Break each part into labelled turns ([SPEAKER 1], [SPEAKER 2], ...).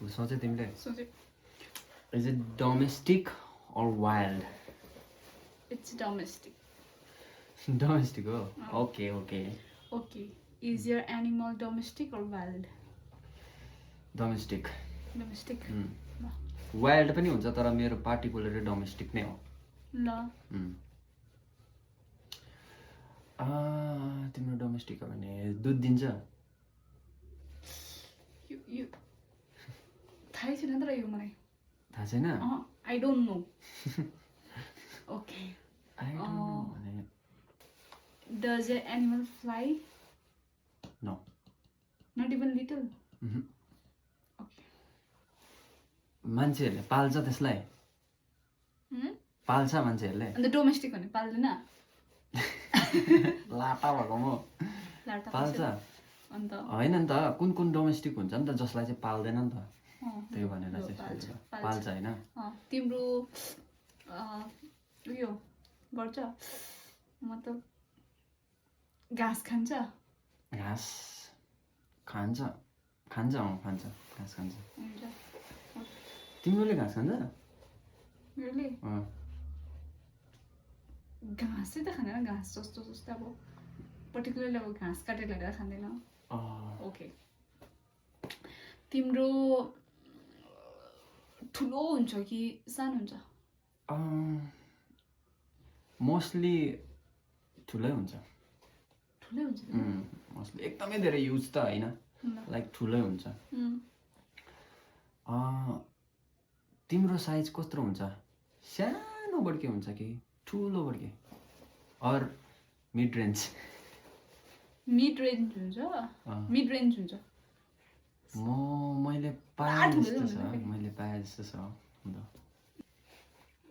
[SPEAKER 1] सोचे तिमीले
[SPEAKER 2] सोचे
[SPEAKER 1] is it domestic or wild?
[SPEAKER 2] It's domestic.
[SPEAKER 1] Domestic हो okay.
[SPEAKER 2] Okay. Is your animal domestic or wild?
[SPEAKER 1] Domestic.
[SPEAKER 2] Domestic. ल
[SPEAKER 1] wild पनि हुन्छ तर मेरो पार्टिकुलरली डोमेस्टिक नै हो तिम्रो डोमेस्टिक हो भने दुध दिन्छ
[SPEAKER 2] यो थाहै छैन तर यो मलाई
[SPEAKER 1] थाहा छैन
[SPEAKER 2] I don't know. Okay.
[SPEAKER 1] I don't know भने
[SPEAKER 2] Does your animal fly?
[SPEAKER 1] No.
[SPEAKER 2] Not even little? Okay.
[SPEAKER 1] मान्छेहरूले पाल्छ त्यसलाई पाल्छ मान्छेहरूले
[SPEAKER 2] अन्त डोमेस्टिक भने पाल्दैन
[SPEAKER 1] लाटा भएको म
[SPEAKER 2] लाटा
[SPEAKER 1] पाल्छ
[SPEAKER 2] अन्त
[SPEAKER 1] होइन नि त कुन डोमेस्टिक हुन्छ नि त जसलाई चाहिँ पाल्दैन नि त त्यही भनेर
[SPEAKER 2] ल,
[SPEAKER 1] चाहिँ
[SPEAKER 2] पाल्छ
[SPEAKER 1] पाल्छ होइन
[SPEAKER 2] तिम्रो उयो गर्छ मतलब घाँस खान्छ
[SPEAKER 1] घाँस खान्छ खान्छ घाँस खान्छ
[SPEAKER 2] हुन्छ
[SPEAKER 1] तिम्रोले घाँस खान्छ
[SPEAKER 2] मेरोले घाँस चाहिँ त खाँदैन घाँस जस्तो जस्तो अब पर्टिकुलरली अब घाँस काटेर ल्याएर खाँदैन ओके तिम्रो ठुलो हुन्छ कि सानो हुन्छ
[SPEAKER 1] मोस्टली ठुलै हुन्छ
[SPEAKER 2] ठुलै हुन्छ
[SPEAKER 1] मोस्टली एकदमै धेरै युज त होइन लाइक ठुलै हुन्छ तिम्रो साइज कत्रो हुन्छ सानो बड्के हुन्छ कि ठुलो बड्के अर मिड रेन्ज
[SPEAKER 2] मिड रेन्ज हुन्छ मिड रेन्ज हुन्छ
[SPEAKER 1] मैले पाए जस्तो छ अन्त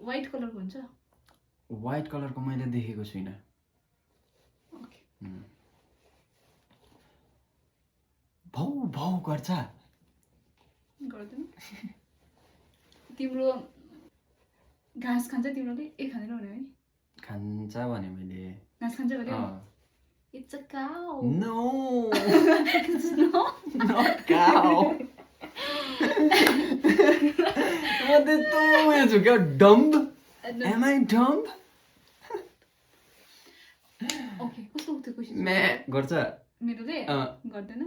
[SPEAKER 2] व्हाइट कलरको हुन्छ
[SPEAKER 1] व्हाइट कलरको मैले देखेको छुइनँ
[SPEAKER 2] ओके
[SPEAKER 1] भौ गर्छ
[SPEAKER 2] गर्दैन तिम्रो घाँस खान्छ तिमीले खाँदैन भने है
[SPEAKER 1] खान्छ भने मैले
[SPEAKER 2] घाँस खान्छ भने it's a cow
[SPEAKER 1] No,
[SPEAKER 2] It's not.
[SPEAKER 1] not cow. What did you get dumb? Am I dumb?
[SPEAKER 2] Okay, कस्तो उत्तर क्वेशन
[SPEAKER 1] मे गर्छ
[SPEAKER 2] मेरोले गर्दैन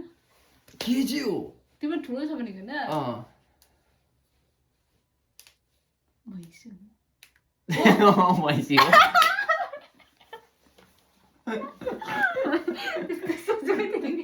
[SPEAKER 1] के चाहिँ हो
[SPEAKER 2] तिम्रो ठुलो छ भने गर्दा भैँसी हो
[SPEAKER 1] भैँसी हो
[SPEAKER 2] सोचेको थिएँ नि